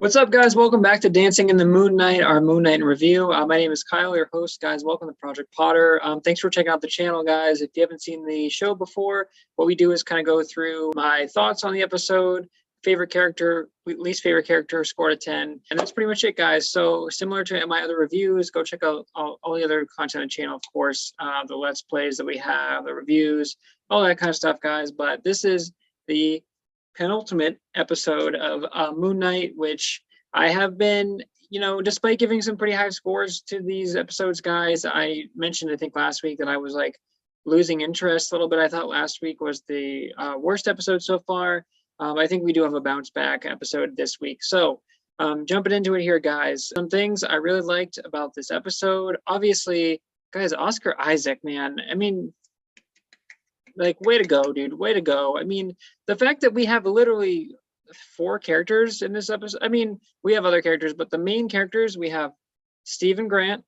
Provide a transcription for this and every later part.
What's up, guys? Welcome back to Dancing in the Moon Knight, our Moon Knight in review. My name is Kyle, your host, guys. Welcome to Project Potter. Thanks for checking out the channel, guys. If you haven't seen the show before, what we do is kind of go through my thoughts on the episode, favorite character, least favorite character, score to 10. And that's pretty much it, guys. So similar to my other reviews, go check out all the other content on the channel, of course, the Let's Plays that we have, the reviews, all that kind of stuff, guys. But this is the penultimate episode of Moon Knight, which I have been, despite giving some pretty high scores to these episodes, guys, I mentioned, I think last week, that I was like losing interest a little bit. I thought last week was the worst episode so far. I think we do have a bounce back episode this week. So jumping into it here, guys, some things I really liked about this episode. Obviously, guys, Oscar Isaac, man. I mean, like, way to go, dude. Way to go. I mean, the fact that we have literally 4 characters in this episode. I mean, we have other characters, but the main characters, we have Stephen Grant,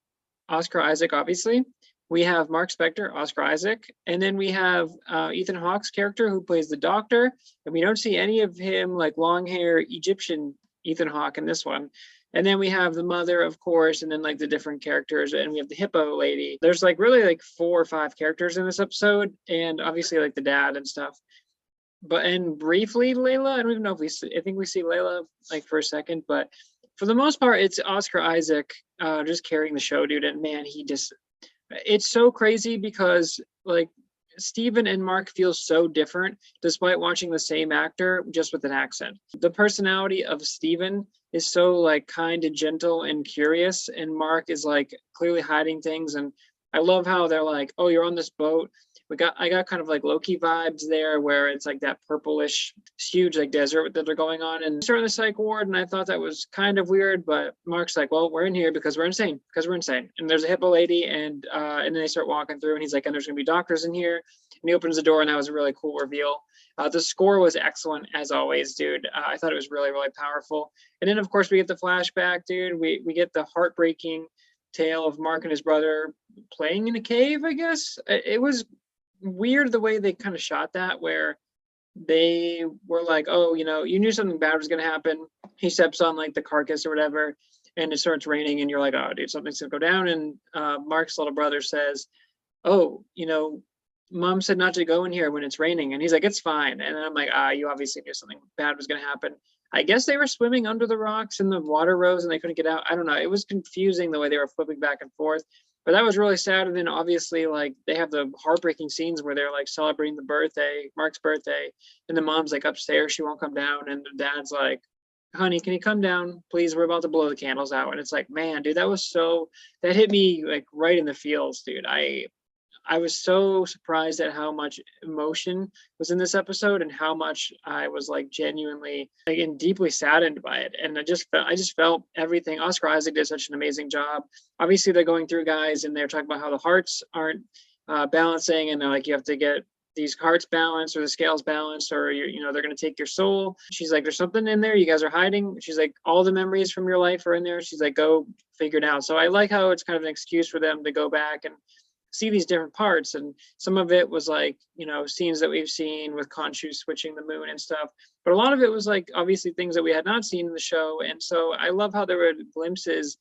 Oscar Isaac, obviously. We have Mark Spector, Oscar Isaac. And then we have Ethan Hawke's character who plays the doctor. And we don't see any of him, like, long hair Egyptian Ethan Hawke in this one. And then we have the mother, of course, and then like the different characters, and we have the hippo lady. There's like really like 4 or 5 characters in this episode, and obviously like the dad and stuff. And briefly Layla. I don't even know if I think we see Layla like for a second, but for the most part, it's Oscar Isaac just carrying the show, dude. And man, it's so crazy because like Stephen and Mark feel so different despite watching the same actor, just with an accent. The personality of Stephen is so like kind and gentle and curious, and Mark is like clearly hiding things. And I love how they're like, oh, you're on this boat. I got kind of like Loki vibes there, where it's like that purplish, huge like desert that they're going on, and starting the psych ward. And I thought that was kind of weird, but Mark's like, well, we're in here because we're insane, And there's a hippo lady, and then they start walking through, and he's like, and there's gonna be doctors in here. And he opens the door, and that was a really cool reveal. The score was excellent as always, dude. I thought it was really, really powerful. And then of course we get the flashback, dude. We get the heartbreaking tale of Mark and his brother playing in a cave, I guess. It was weird the way they kind of shot that, where they were like, oh, you knew something bad was going to happen. He steps on like the carcass or whatever, and it starts raining, and you're like, oh, dude, something's going to go down. And Mark's little brother says, oh, Mom said not to go in here when it's raining. And he's like, it's fine. And I'm like, you obviously knew something bad was going to happen. I guess they were swimming under the rocks and the water rose and they couldn't get out. I don't know. It was confusing the way they were flipping back and forth. But that was really sad. And then obviously, like, they have the heartbreaking scenes where they're like celebrating Mark's birthday, and the mom's like upstairs, she won't come down, and the dad's like, honey, can you come down, please? We're about to blow the candles out. And it's like, man, dude, that hit me like right in the feels, dude. I was so surprised at how much emotion was in this episode and how much I was like genuinely like and deeply saddened by it. And I just felt everything. Oscar Isaac did such an amazing job. Obviously, they're going through, guys, and they're talking about how the hearts aren't balancing, and they're like, you have to get these hearts balanced or the scales balanced, or they're going to take your soul. She's like, there's something in there you guys are hiding. She's like, all the memories from your life are in there. She's like, go figure it out. So I like how it's kind of an excuse for them to go back and see these different parts. And some of it was like, scenes that we've seen with Khonshu switching the moon and stuff. But a lot of it was like, obviously, things that we had not seen in the show. And so I love how there were glimpses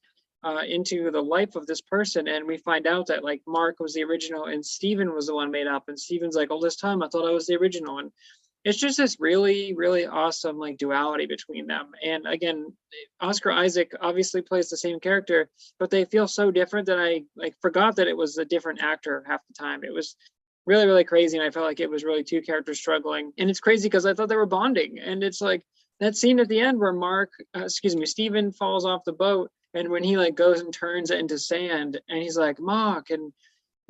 into the life of this person. And we find out that like Mark was the original and Stephen was the one made up. And Stephen's like, all this time I thought I was the original. And it's just this really, really awesome like duality between them. And again, Oscar Isaac obviously plays the same character, but they feel so different that I like forgot that it was a different actor half the time. It was really, really crazy. And I felt like it was really 2 characters struggling. And it's crazy because I thought they were bonding. And it's like that scene at the end where Stephen falls off the boat. And when he like goes and turns it into sand, and he's like, Mark, and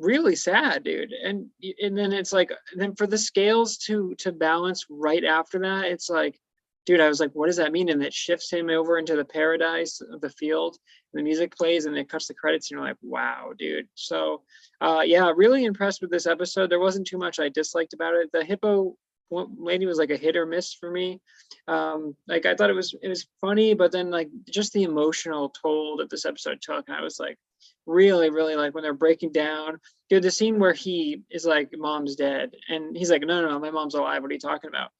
really sad, dude. And then it's like, then for the scales to balance right after that, it's like, dude, I was like, what does that mean? And it shifts him over into the paradise of the field, and the music plays, and it cuts the credits, and you're like, wow, dude. So yeah, really impressed with this episode. There wasn't too much I disliked about it. The hippo lady was like a hit or miss for me. Like, I thought it was funny, but then like just the emotional toll that this episode took, and I was like, really, really, like when they're breaking down, dude, the scene where he is like, mom's dead, and he's like, no, my mom's alive, what are you talking about?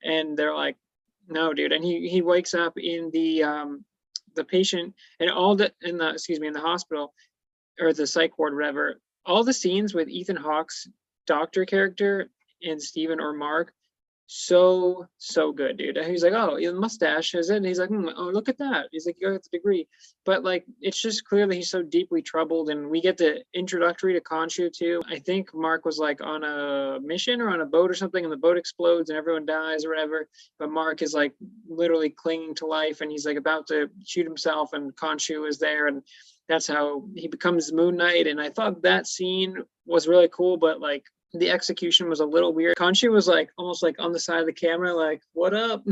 And they're like, No, dude. And he wakes up in the patient and all the in the excuse me in the hospital or the psych ward, whatever. All the scenes with Ethan Hawke's doctor character and Steven or Mark, so good, dude. And he's like, oh, your mustache is it? And he's like, oh, look at that. He's like, you got the degree. But like, it's just clear that he's so deeply troubled. And we get the introductory to Khonshu too. I think Mark was like on a mission or on a boat or something, and the boat explodes and everyone dies or whatever. But Mark is like literally clinging to life, and he's like about to shoot himself, and Khonshu is there, and that's how he becomes Moon Knight. And I thought that scene was really cool, but like the execution was a little weird. Khonshu was like almost like on the side of the camera, like, what up?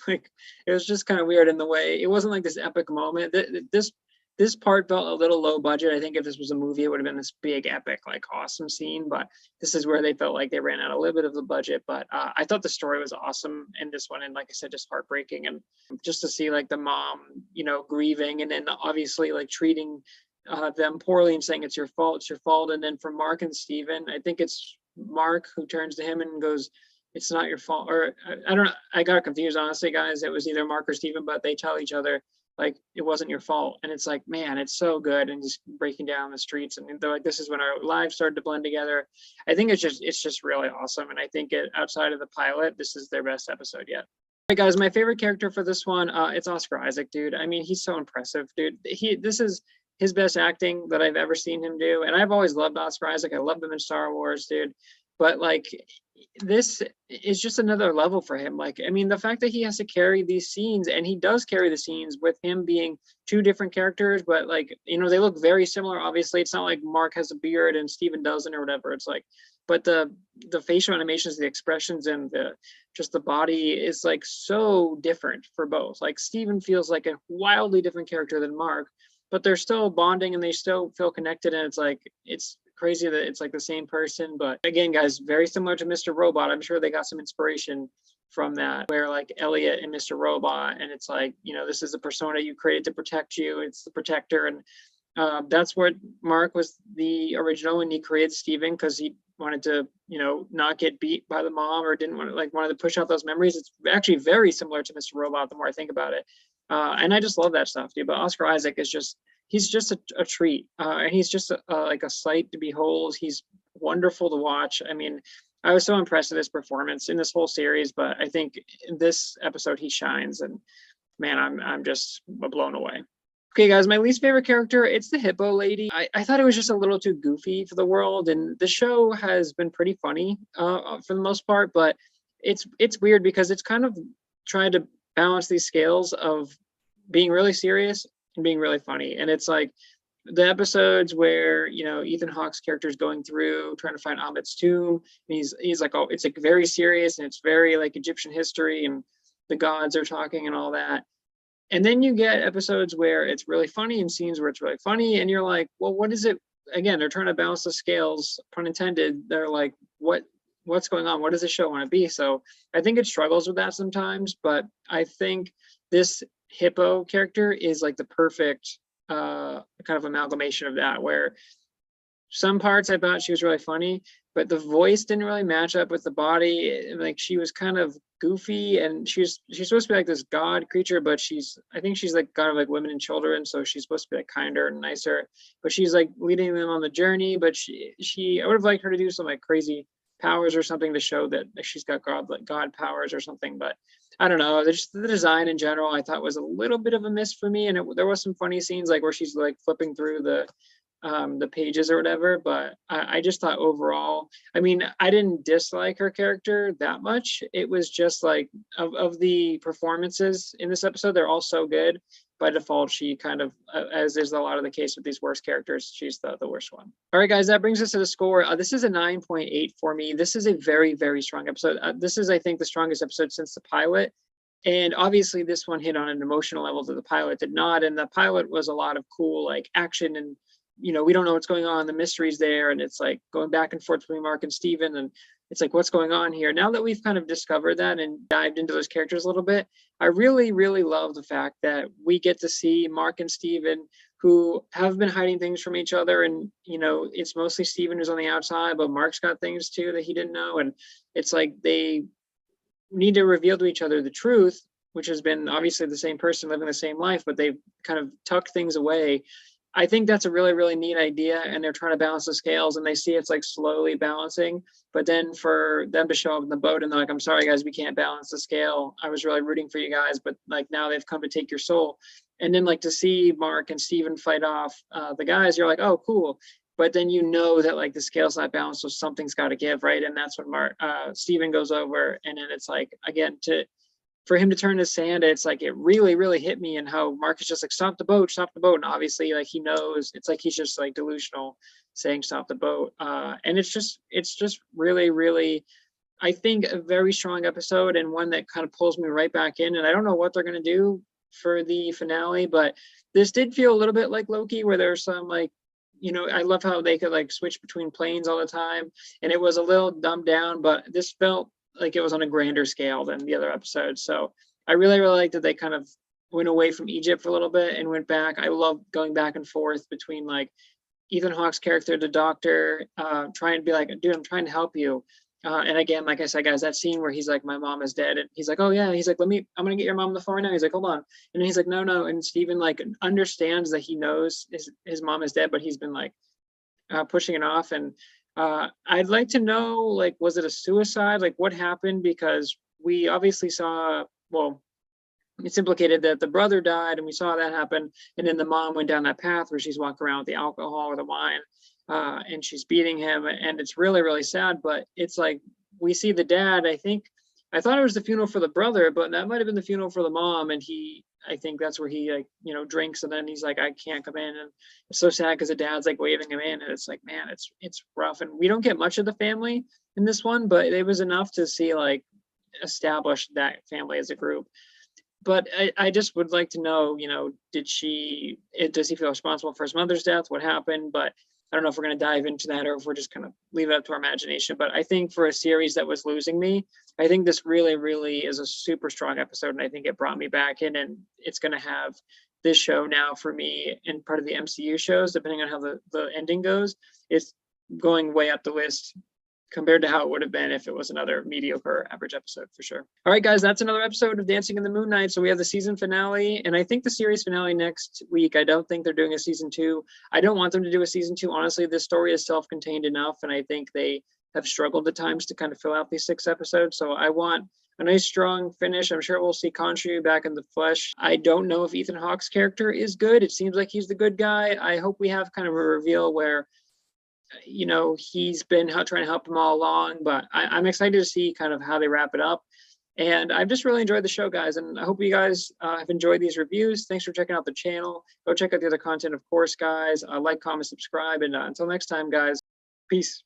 Like, it was just kind of weird in the way. It wasn't like this epic moment. This part felt a little low budget. I think if this was a movie, it would have been this big, epic, like awesome scene. But this is where they felt like they ran out a little bit of the budget. But I thought the story was awesome in this one. And like I said, just heartbreaking. And just to see like the mom, grieving, and then obviously like treating them poorly and saying it's your fault. And then from Mark and Steven, I think it's Mark who turns to him and goes, it's not your fault. Or I don't know. I got confused, honestly, guys. It was either Mark or Steven, but they tell each other, like, it wasn't your fault. And it's like, man, it's so good. And just breaking down the streets. And they're like, this is when our lives started to blend together. I think it's just really awesome. And I think outside of the pilot, this is their best episode yet. All right, guys, my favorite character for this one, it's Oscar Isaac, dude. I mean, he's so impressive, dude. This is his best acting that I've ever seen him do. And I've always loved Oscar Isaac. I loved him in Star Wars, dude. But like, this is just another level for him. Like, I mean, the fact that he has to carry these scenes, and he does carry the scenes with him being two different characters, but like, they look very similar. Obviously, it's not like Mark has a beard and Steven doesn't or whatever. It's like, but the facial animations, the expressions, and the body is like so different for both. Like, Steven feels like a wildly different character than Mark, but they're still bonding and they still feel connected. And it's like, it's crazy that it's like the same person. But again, guys, very similar to Mr. Robot. I'm sure they got some inspiration from that, where like Elliot and Mr. Robot, and it's like, this is the persona you created to protect you. It's the protector. And that's what Mark was the original when he created Steven, because he wanted to, not get beat by the mom, or didn't want to, like, wanted to push out those memories. It's actually very similar to Mr. Robot the more I think about it. And I just love that stuff, dude. But Oscar Isaac is he's just a treat. And he's just like a sight to behold. He's wonderful to watch. I mean, I was so impressed with his performance in this whole series, but I think in this episode he shines, and man, I'm just blown away. Okay, guys, my least favorite character, it's the hippo lady. I thought it was just a little too goofy for the world, and the show has been pretty funny for the most part, but it's weird because it's kind of trying to balance these scales of being really serious and being really funny. And it's like the episodes where, Ethan Hawke's character is going through trying to find Ahmed's tomb, and he's like, oh, it's like very serious, and it's very like Egyptian history, and the gods are talking and all that. And then you get episodes where it's really funny and scenes where it's really funny, and you're like, well, what is it? Again, they're trying to balance the scales, pun intended. They're like, what's going on? What does the show want to be? So I think it struggles with that sometimes, but I think this hippo character is like the perfect kind of amalgamation of that, where some parts I thought she was really funny, but the voice didn't really match up with the body. Like, she was kind of goofy, and she's supposed to be like this god creature, but I think she's like god of like women and children, so she's supposed to be like kinder and nicer, but she's like leading them on the journey. But I would have liked her to do some like crazy powers or something to show that she's got god powers or something. But I don't know, just the design in general I thought was a little bit of a miss for me. And there was some funny scenes like where she's like flipping through the pages or whatever, but I just thought overall, I mean, I didn't dislike her character that much. It was just like, of the performances in this episode, they're all so good. By default, she kind of, as is a lot of the case with these worst characters, she's the worst one. All right, guys, that brings us to the score. This is a 9.8 for me. This is a very, very strong episode. This is, I think, the strongest episode since the pilot. And obviously this one hit on an emotional level that the pilot did not. And the pilot was a lot of cool like action, and we don't know what's going on. The mystery's there, and it's like going back and forth between Mark and Steven, and it's like, what's going on here? Now that we've kind of discovered that and dived into those characters a little bit, I really, really love the fact that we get to see Mark and Steven, who have been hiding things from each other. And, it's mostly Steven who's on the outside, but Mark's got things too that he didn't know. And it's like they need to reveal to each other the truth, which has been obviously the same person living the same life, but they've kind of tucked things away. I think that's a really, really neat idea. And they're trying to balance the scales and they see it's like slowly balancing. But then for them to show up in the boat and they're like, I'm sorry, guys, we can't balance the scale. I was really rooting for you guys, but like now they've come to take your soul. And then like to see Mark and Steven fight off the guys, you're like, oh, cool. But then you know that like the scale's not balanced, so something's got to give, right? And that's when Steven goes over, and then it's like again for him to turn to sand, it's like it really, really hit me, and how Mark is just like stop the boat, and obviously like he knows, it's like he's just like delusional saying stop the boat, and it's just really, really, I think a very strong episode and one that kind of pulls me right back in. And I don't know what they're gonna do for the finale, but this did feel a little bit like Loki, where there's some like, I love how they could like switch between planes all the time, and it was a little dumbed down, but this felt like it was on a grander scale than the other episodes. So I really, really like that they kind of went away from Egypt for a little bit and went back. I love going back and forth between like Ethan Hawke's character, the doctor, trying to be like, dude, I'm trying to help you. And again, like I said, guys, that scene where he's like, my mom is dead. And he's like, oh yeah. He's like, I'm going to get your mom on the phone right now. He's like, hold on. And then he's like, no. And Steven like understands that he knows his mom is dead, but he's been like pushing it off. And I'd like to know, like, was it a suicide? Like what happened? Because we obviously saw, well, it's implicated that the brother died and we saw that happen. And then the mom went down that path where she's walking around with the alcohol or the wine. And she's beating him, and it's really, really sad. But it's like we see the dad. I thought it was the funeral for the brother, but that might have been the funeral for the mom. And I think that's where he like, drinks, and then he's like, I can't come in. And it's so sad because the dad's like waving him in, and it's like, man, it's rough. And we don't get much of the family in this one, but it was enough to see like establish that family as a group. But I just would like to know, does he feel responsible for his mother's death? What happened? But I don't know if we're going to dive into that or if we're just going to leave it up to our imagination. But I think for a series that was losing me, I think this really, really is a super strong episode. And I think it brought me back in, and it's going to have this show now for me and part of the MCU shows, depending on how the ending goes, it's going way up the list compared to how it would have been if it was another mediocre average episode, for sure. All right, guys, that's another episode of Dancing in the Moon Knight. So we have the season finale, and I think the series finale next week. I don't think they're doing a season 2. I don't want them to do a season 2. Honestly, this story is self-contained enough, and I think they have struggled at times to kind of fill out these 6 episodes. So I want a nice strong finish. I'm sure we'll see Khonshu back in the flesh. I don't know if Ethan Hawke's character is good. It seems like he's the good guy. I hope we have kind of a reveal where he's been trying to help him all along, but I'm excited to see kind of how they wrap it up. And I've just really enjoyed the show, guys, and I hope you guys have enjoyed these reviews. Thanks for checking out the channel. Go check out the other content, of course, guys. Like, comment, subscribe, and until next time, guys, peace.